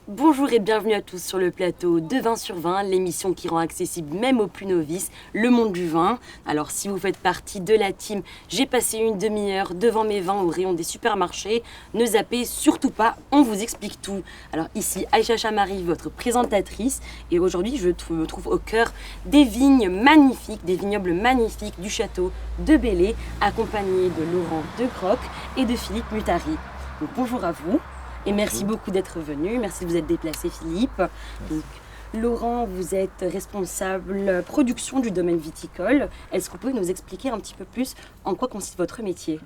Bonjour et bienvenue à tous sur le plateau de Vin sur Vin, l'émission qui rend accessible même aux plus novices le monde du vin. Alors si vous faites partie de la team j'ai passé une demi-heure devant mes vins au rayon des supermarchés, ne zappez surtout pas, on vous explique tout. Alors ici Aïcha Chamari, votre présentatrice, et aujourd'hui je me trouve au cœur des vignes magnifiques, des vignobles magnifiques du château de Belley, accompagné de Laurent de Groc et de Philippe Mutari. Donc bonjour à vous. Et merci beaucoup d'être venu, merci de vous être déplacé Philippe. Donc, Laurent, vous êtes responsable production du domaine viticole. Est-ce que vous pouvez nous expliquer un petit peu plus en quoi consiste votre métier?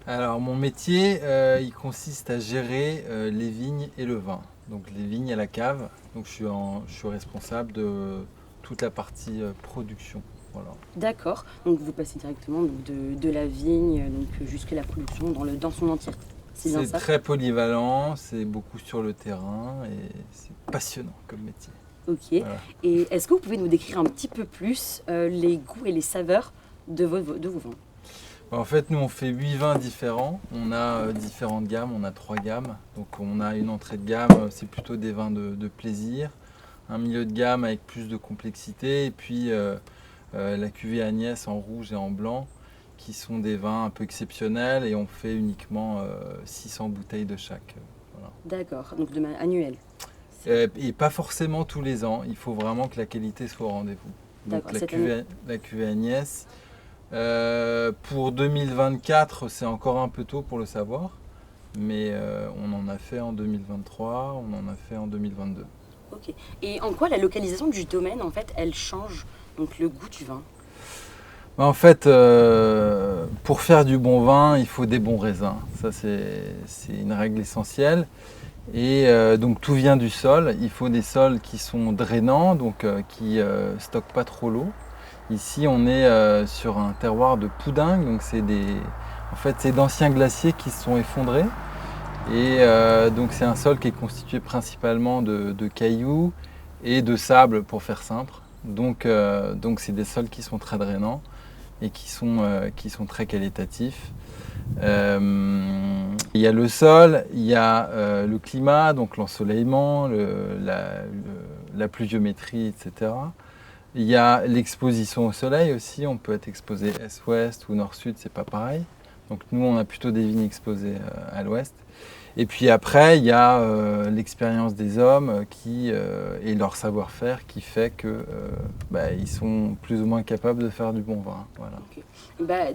Alors mon métier, il consiste à gérer les vignes et le vin. Donc les vignes et la cave. Donc je suis responsable de toute la partie production. Voilà. D'accord, donc vous passez directement donc, de la vigne jusqu'à la production dans son entièreté. C'est très polyvalent, c'est beaucoup sur le terrain et c'est passionnant comme métier. Ok, voilà. Et est-ce que vous pouvez nous décrire un petit peu plus les goûts et les saveurs de vos vins? En fait, nous on fait 8 vins différents, on a différentes gammes, on a 3 gammes. Donc on a une entrée de gamme, c'est plutôt des vins de plaisir, un milieu de gamme avec plus de complexité et puis la cuvée Agnès en rouge et en blanc, qui sont des vins un peu exceptionnels et on fait uniquement 600 bouteilles de chaque. Voilà. D'accord, donc de manière annuelle. Et pas forcément tous les ans, il faut vraiment que la qualité soit au rendez-vous. Donc la cuvée Agnès, pour 2024, c'est encore un peu tôt pour le savoir, mais on en a fait en 2023, on en a fait en 2022. Ok, et en quoi la localisation du domaine, en fait, elle change donc, le goût du vin? En fait, pour faire du bon vin, il faut des bons raisins. Ça, c'est une règle essentielle. Et donc tout vient du sol. Il faut des sols qui sont drainants, donc qui stockent pas trop l'eau. Ici, on est sur un terroir de poudingue, donc c'est d'anciens glaciers qui se sont effondrés. Et donc c'est un sol qui est constitué principalement de cailloux et de sable, pour faire simple. Donc c'est des sols qui sont très drainants et qui sont très qualitatifs. Il y a le sol, il y a le climat, donc l'ensoleillement, la pluviométrie, etc. Il y a l'exposition au soleil aussi, on peut être exposé est-ouest ou nord-sud, c'est pas pareil. Donc nous on a plutôt des vignes exposées à l'ouest. Et puis après, il y a l'expérience des hommes et leur savoir-faire qui fait qu'ils sont plus ou moins capables de faire du bon vin. Voilà. Okay.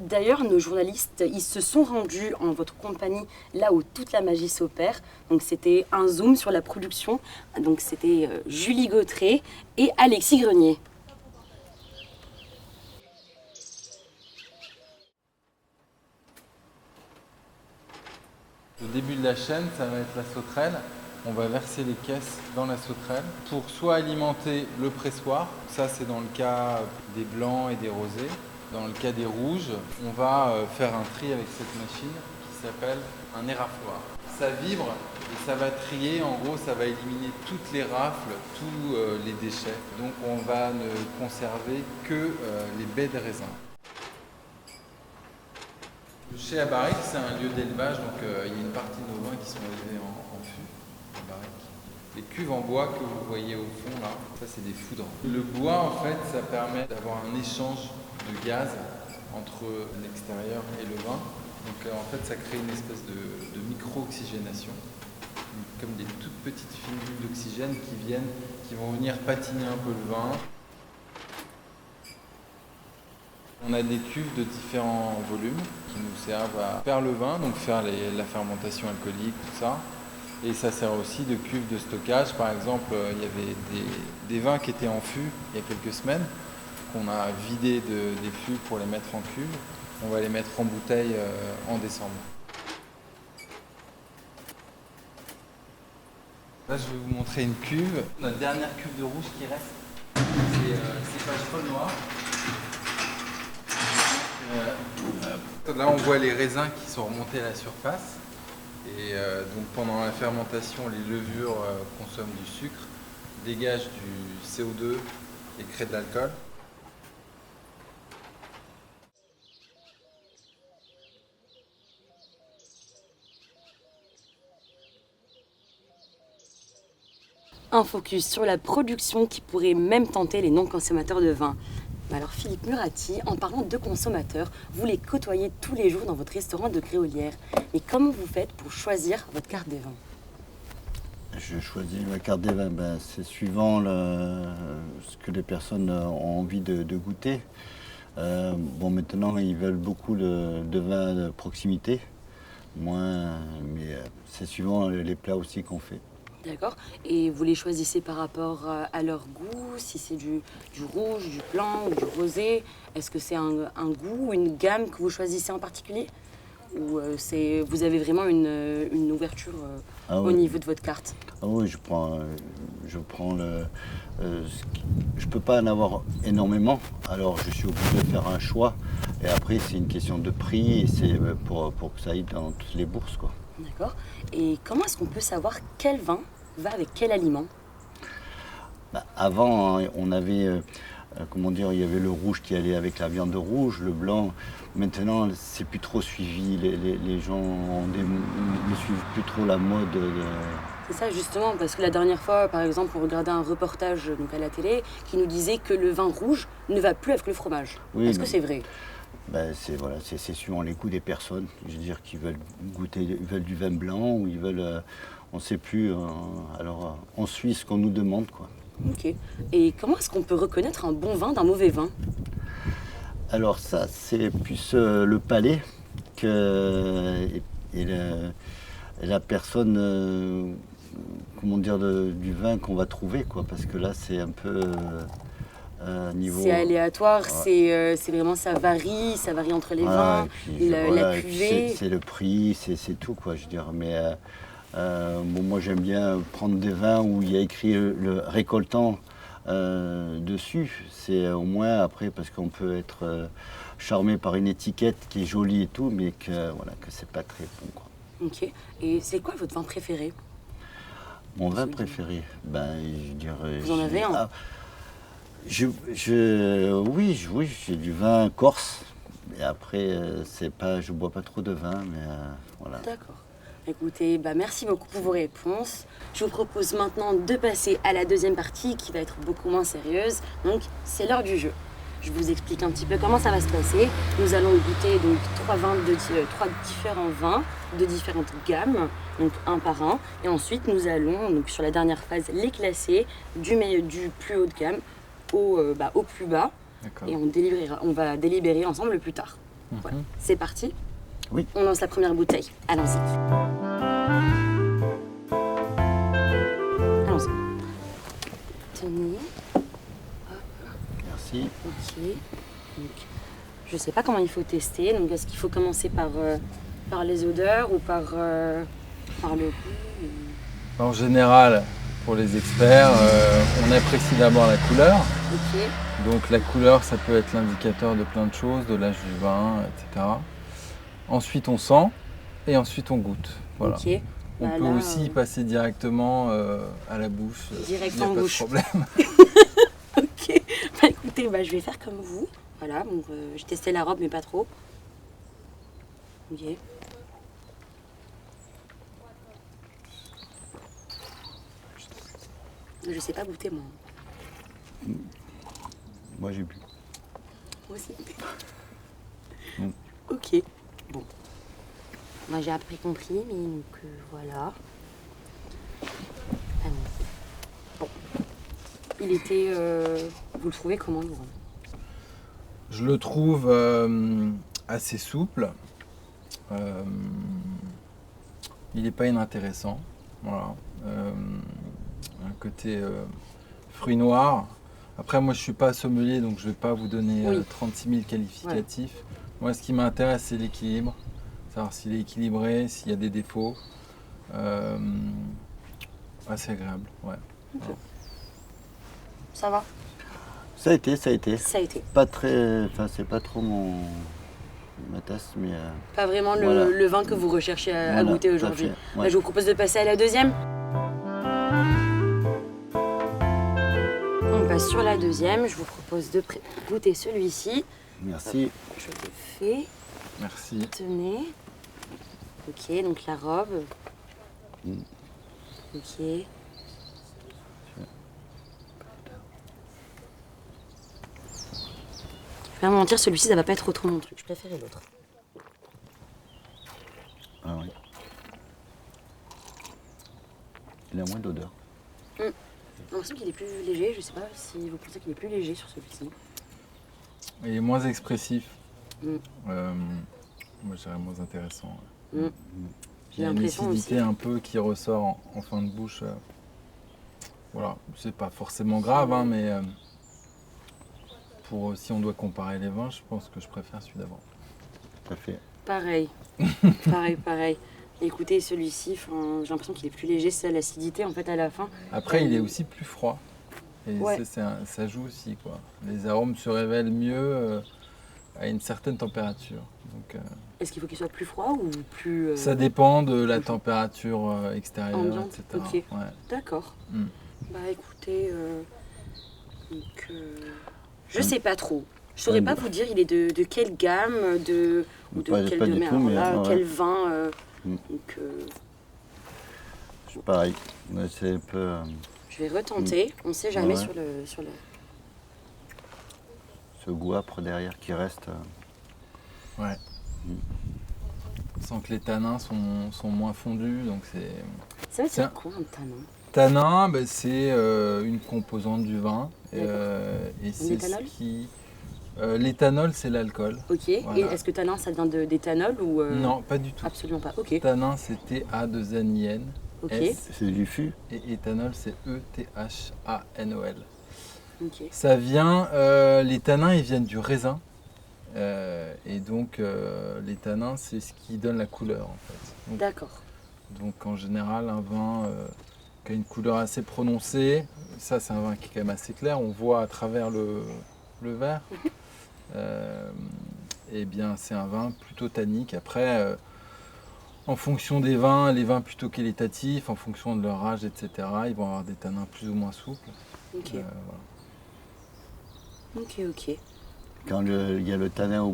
D'ailleurs, nos journalistes, ils se sont rendus en votre compagnie, là où toute la magie s'opère. Donc c'était un zoom sur la production. Donc c'était Julie Gautret et Alexis Grenier. Au début de la chaîne, ça va être la sauterelle. On va verser les caisses dans la sauterelle pour soit alimenter le pressoir, ça c'est dans le cas des blancs et des rosés. Dans le cas des rouges, on va faire un tri avec cette machine qui s'appelle un érafloir. Ça vibre et ça va trier, en gros ça va éliminer toutes les rafles, tous les déchets. Donc on va ne conserver que les baies de raisin. Chez Abarrique, c'est un lieu d'élevage, donc il y a une partie de nos vins qui sont élevés en fût, à Abarrique. Les cuves en bois que vous voyez au fond là, ça c'est des foudres. Le bois en fait, ça permet d'avoir un échange de gaz entre l'extérieur et le vin. Donc en fait, ça crée une espèce de micro-oxygénation, comme des toutes petites filules d'oxygène qui vont venir patiner un peu le vin. On a des cuves de différents volumes qui nous servent à faire le vin, donc faire la fermentation alcoolique, tout ça. Et ça sert aussi de cuve de stockage. Par exemple, il y avait des vins qui étaient en fût il y a quelques semaines, qu'on a vidé des fûts pour les mettre en cuve. On va les mettre en bouteille en décembre. Là, je vais vous montrer une cuve. Notre dernière cuve de rouge qui reste, c'est cépage Paul Noir. Là, on voit les raisins qui sont remontés à la surface. Et donc pendant la fermentation, les levures consomment du sucre, dégagent du CO2 et crée de l'alcool. Un focus sur la production qui pourrait même tenter les non-consommateurs de vin. Alors Philippe Murati, en parlant de consommateurs, vous les côtoyez tous les jours dans votre restaurant de Gréolière. Mais comment vous faites pour choisir votre carte des vins? Je choisis ma carte des vins, c'est suivant ce que les personnes ont envie de goûter. Maintenant, ils veulent beaucoup de vins de proximité, moins, mais c'est suivant les plats aussi qu'on fait. D'accord. Et vous les choisissez par rapport à leur goût, si c'est du rouge, du blanc ou du rosé? Est-ce que c'est un goût ou une gamme que vous choisissez en particulier? Ou vous avez vraiment une ouverture au niveau de votre carte? Ah oui, je prends je peux pas en avoir énormément, alors je suis obligé de faire un choix. Et après, c'est une question de prix et c'est pour que ça aille dans toutes les bourses, quoi. D'accord. Et comment est-ce qu'on peut savoir quel vin va avec quel aliment? Avant, hein, on avait, il y avait le rouge qui allait avec la viande rouge, le blanc. Maintenant, c'est plus trop suivi. Les gens ne suivent plus trop la mode. C'est ça justement, parce que la dernière fois, par exemple, on regardait un reportage donc, à la télé qui nous disait que le vin rouge ne va plus avec le fromage. Oui, Est-ce que c'est vrai? C'est suivant les goûts des personnes. Je veux dire qu'ils veulent goûter, ils veulent du vin blanc ou ils veulent, on ne sait plus. Alors, on suit ce qu'on nous demande, quoi. Ok. Et comment est-ce qu'on peut reconnaître un bon vin d'un mauvais vin? Alors ça, c'est plus le palais et la personne, du vin qu'on va trouver, quoi. Parce que là, c'est un peu niveau. C'est aléatoire, Ouais. c'est vraiment, ça varie entre les Ouais, vins, et puis, la voilà, et puis cuvée. c'est le prix, c'est tout, quoi, je veux dire. Mais moi, j'aime bien prendre des vins où il y a écrit le récoltant dessus. C'est au moins après, parce qu'on peut être charmé par une étiquette qui est jolie et tout, mais que c'est pas très bon, quoi. Ok. Et c'est quoi votre vin préféré? Mon vin préféré, je dirais. Vous en avez un? Oui, j'ai du vin corse. Et après, je bois pas trop de vin, mais voilà. D'accord. Écoutez, merci beaucoup pour vos réponses. Je vous propose maintenant de passer à la deuxième partie qui va être beaucoup moins sérieuse. Donc, c'est l'heure du jeu. Je vous explique un petit peu comment ça va se passer. Nous allons goûter donc trois différents vins de différentes gammes, donc un par un. Et ensuite, nous allons, donc sur la dernière phase, les classer du plus haut de gamme au plus bas. D'accord. Et on va délibérer ensemble plus tard. Voilà. C'est parti? Oui. On lance la première bouteille. Allons-y. Allons-y. Tenez. Merci. Ok. Donc, je sais pas comment il faut tester. Donc, est-ce qu'il faut commencer par les odeurs ou par le goût? En général, pour les experts, on apprécie d'abord la couleur. Ok. Donc la couleur, ça peut être l'indicateur de plein de choses, de l'âge du vin, etc. Ensuite, on sent et ensuite on goûte. Voilà. Ok. On peut aussi passer directement à la bouche. Direct Il n'y a en pas bouche. de problème. Ok. Écoutez, je vais faire comme vous. Voilà. Donc, j'ai testé la robe, mais pas trop. Ok. Je sais pas goûter, moi. Moi, j'ai bu. Moi aussi. Mm. Ok. Bon. Moi, j'ai appris compris, mais donc voilà. Allons. Bon. Il était. Vous le trouvez comment, Laurent? Je le trouve assez souple. Il n'est pas inintéressant. Voilà. Un côté fruits noirs. Après, moi, je ne suis pas sommelier, donc je ne vais pas vous donner 36 000 qualificatifs. Ouais. Moi, ce qui m'intéresse, c'est l'équilibre. Savoir s'il est équilibré, s'il y a des défauts. Assez agréable, ouais. Okay. Ça va? Ça a été. Ça a été. Pas très, c'est pas trop ma tasse, mais. Pas vraiment voilà. le vin que vous recherchez à goûter aujourd'hui. Ouais. Je vous propose de passer à la deuxième. On passe sur la deuxième. Je vous propose de goûter celui-ci. Merci. Je le fais. Merci. Tenez. Ok, donc la robe. Mm. Ok. Je vais pas mentir, celui-ci, ça va pas être trop mon truc. Je préférais l'autre. Ah oui. Il a moins d'odeur. J'ai l'impression qu'il est plus léger. Je sais pas si vous pensez qu'il est plus léger sur celui-ci. Il est moins expressif. Mm. Moi, je dirais moins intéressant. Mm. Il y a une l'impression acidité aussi. un peu qui ressort en fin de bouche. Voilà, c'est pas forcément grave, hein, mais si on doit comparer les vins, je pense que je préfère celui d'avant. Tout à fait. Pareil. pareil. Écoutez, celui-ci, j'ai l'impression qu'il est plus léger. C'est l'acidité en fait à la fin. Après, il est aussi plus froid. Et Ouais. ça joue aussi, quoi. Les arômes se révèlent mieux à une certaine température. Donc, Est-ce qu'il faut qu'il soit plus froid ou plus... ça dépend de la température extérieure, Ambiante, etc. ok. Ouais. D'accord. Mm. Bah écoutez, je sais pas trop. Je saurais pas vous dire il est de quelle gamme, ou de Pas quel du domaine. tout, Alors mais là, ouais. quel vin. Mm. Donc C'est pareil. Ouais, c'est un peu. je vais retenter. On sait jamais Ouais. sur le. Ce goût âpre derrière qui reste. Ouais. On sent que les tanins sont moins fondus, donc c'est... Ça veut Tiens. dire quoi un tanin? Tanin, ben, c'est une composante du vin. D'accord. Et c'est ce L'éthanol qui... l'éthanol, c'est l'alcool. Ok. Voilà. Et est-ce que tanin ça vient d'éthanol ou Non, pas du tout. Absolument pas. Ok. Tanin, c'est T-A-2-N-I-N. Ok. S. C'est du fût. Et éthanol, c'est E-T-H-A-N-O-L. Ok. Ça vient... les tanins, ils viennent du raisin. Et donc, les tanins, c'est ce qui donne la couleur, en fait. D'accord. Donc en général, un vin qui a une couleur assez prononcée, ça c'est un vin qui est quand même assez clair, on voit à travers le verre. Et bien c'est un vin plutôt tannique. Après, en fonction des vins, les vins plutôt qualitatifs, en fonction de leur âge, etc., ils vont avoir des tanins plus ou moins souples. Ok. Voilà. Ok. Quand il y a le tanin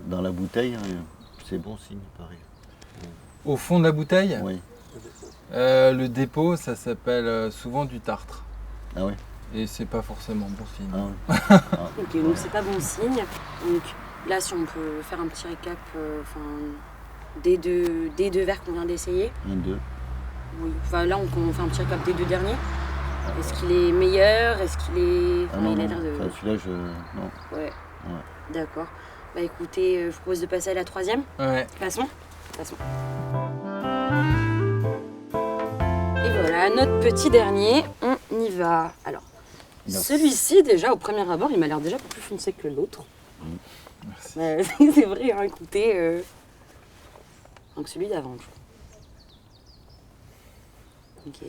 dans la bouteille, hein, c'est bon signe, pareil. Au fond de la bouteille, Oui. le dépôt, ça s'appelle souvent du tartre. Ah oui. Et c'est pas forcément bon signe. Ah oui. Ok, donc c'est pas bon signe. Donc là, si on peut faire un petit récap des deux verres qu'on vient d'essayer. 1, 2. Oui. Enfin, là, on fait un petit récap des deux derniers. Est-ce qu'il est meilleur? Est-ce qu'il est... Ah non, il a non. l'air de... Enfin, celui-là, non. Ouais. Ouais. D'accord. Bah écoutez, je vous propose de passer à la troisième. Ouais. Passons. Et voilà, notre petit dernier. On y va. Alors, Merci. celui-ci, déjà, au premier abord, il m'a l'air déjà plus foncé que l'autre. Merci. C'est vrai, hein, écoutez. Donc celui d'avant, je crois. Ok.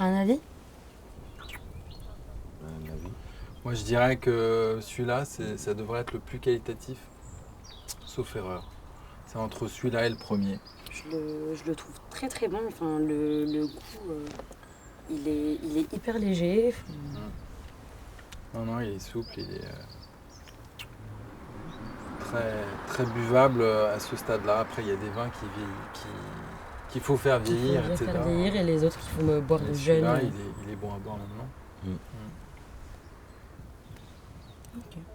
Un avis? Un avis. Moi, je dirais que celui-là, ça devrait être le plus qualitatif, sauf erreur. C'est entre celui-là et le premier. Je le trouve très très bon. Enfin, le goût, il est hyper léger. Non, il est souple, il est très, très buvable à ce stade-là. Après, il y a des vins qu'il faut faire vieillir, Il faut etc. faire vieillir et les autres qu'il faut me boire Mais jeune. celui-là, il est bon à boire maintenant.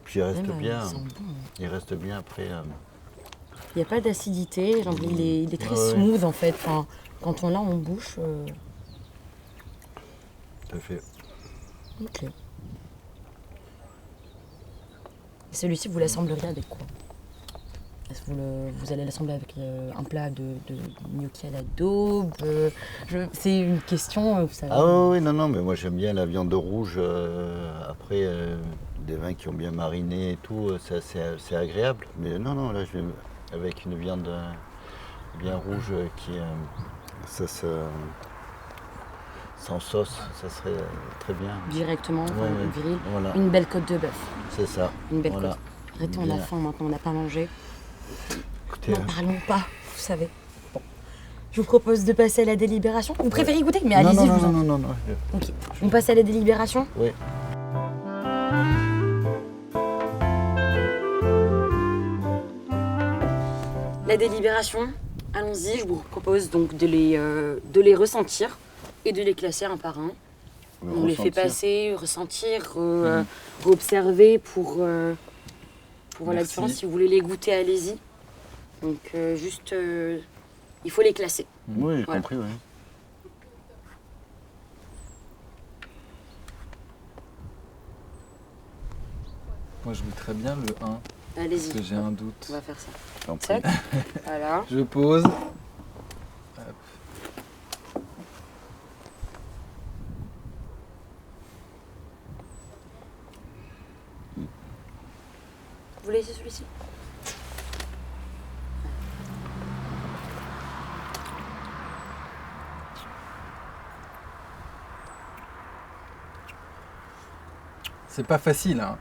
Puis il reste Même, bien. ils sont bons. Il reste bien après. Il n'y a pas d'acidité, genre, il est très Ouais. smooth en fait. Enfin, quand on l'a en bouche. Tout à fait. Ok. Et celui-ci, vous l'assembleriez avec quoi? Est-ce que vous allez l'assembler avec un plat de gnocchi à la daube? C'est une question, vous savez. Ah oui, non, mais moi j'aime bien la viande rouge. Après, des vins qui ont bien mariné et tout, c'est agréable. Mais non, là je vais avec une viande bien rouge qui sans sauce, ça serait très bien. Directement, Ouais, au grill. Voilà, Une belle côte de bœuf. c'est ça. Une belle Voilà. côte. Arrêtez, on a Bien. faim maintenant, on n'a pas mangé. Écoutez, N'en parlons pas, vous savez. Bon. Je vous propose de passer à la délibération. Vous préférez goûter? Mais non, allez-y, non, je vous non, en non, non, non. Ok. On passe à la délibération. Oui. La délibération, allons-y. Je vous propose donc de les ressentir et de les classer un par un. On les fait passer, ressentir, observer pour voir la Merci. différence. Si vous voulez les goûter, allez-y. Donc il faut les classer. Oui, j'ai Voilà. compris, oui. Moi, je goûterais bien le 1, Allez-y. parce que j'ai un doute. On va faire ça. J'en prie. Tac. Voilà. Je pose. Vous laissez celui-ci? C'est pas facile, hein.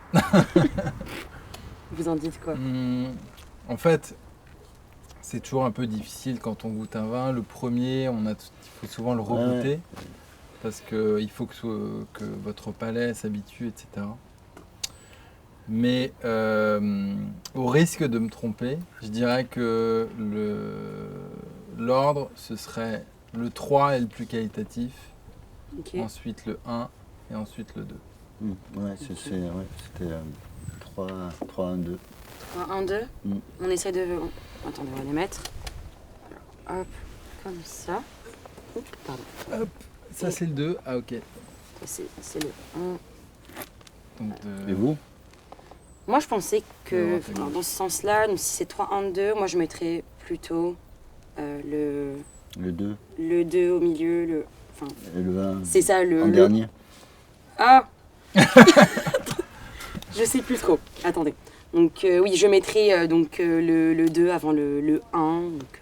Vous en dites quoi? En fait, c'est toujours un peu difficile quand on goûte un vin. Le premier, il faut souvent le regoûter parce qu'il faut que votre palais s'habitue, etc. Mais au risque de me tromper, je dirais que l'ordre, ce serait le 3 est le plus qualitatif, Ok. ensuite le 1 et ensuite le 2. Ouais, c'était 3, 1, 2. 3, 1, 2. Mm. On essaie de... Attendez, on va les mettre. Alors, hop, comme ça. Oups, pardon. Ça, c'est le 2. Ah, ok. C'est le 1. Donc, Et vous? Moi, je pensais que, Ouais, c'est alors, bon. dans ce sens-là, donc si c'est 3, 1, 2, moi, je mettrais plutôt le Le 2 2 au milieu. Enfin, et le 1 c'est ça, en le... dernier? Ah Je sais plus trop. Attendez. Donc, oui, je mettrais le 2 avant le 1. Donc,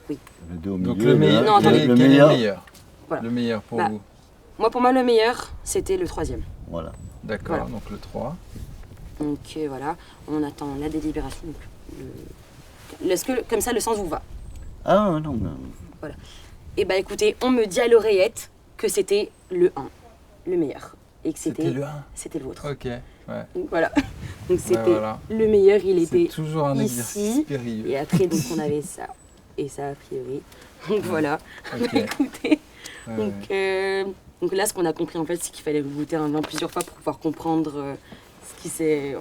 Le 2 au milieu. Donc le meilleur. Non, attendez. Quel est le meilleur? Voilà. Le meilleur pour Bah, vous. pour moi, le meilleur, c'était le 3e. Voilà. D'accord, voilà. donc le 3. Donc, voilà. On attend la délibération. Donc, est-ce que, comme ça, le sens vous va? Ah non, mais... Eh bien, écoutez, on me dit à l'oreillette que c'était le 1, le meilleur. Et que C'était le 1. c'était le vôtre. Ok, ouais. Donc, voilà. Donc, c'était voilà. le meilleur, il C'est était toujours un ici. exercice périlleux. Et après, donc, on avait ça. Et ça, a priori. Donc, voilà. Ok. Écoutez. Ouais, Donc là, ce qu'on a compris, en fait, c'est qu'il fallait goûter un vin plusieurs fois pour pouvoir comprendre ce qui s'est...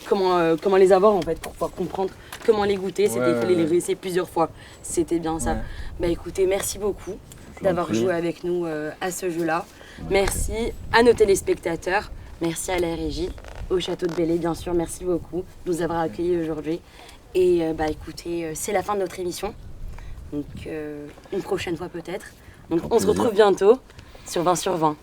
Comment les avoir, en fait, pour pouvoir comprendre comment les goûter. C'était, il fallait les réessayer plusieurs fois. C'était bien ça. Ouais. Bah écoutez, merci beaucoup Je vous en d'avoir prie. joué avec nous à ce jeu-là. Merci à nos téléspectateurs. Merci à la régie, au Château de Belley, bien sûr. Merci beaucoup de nous avoir accueillis aujourd'hui. Et écoutez, c'est la fin de notre émission. Donc, une prochaine fois peut-être. Donc, on se plaisir. retrouve bientôt sur 20 sur 20.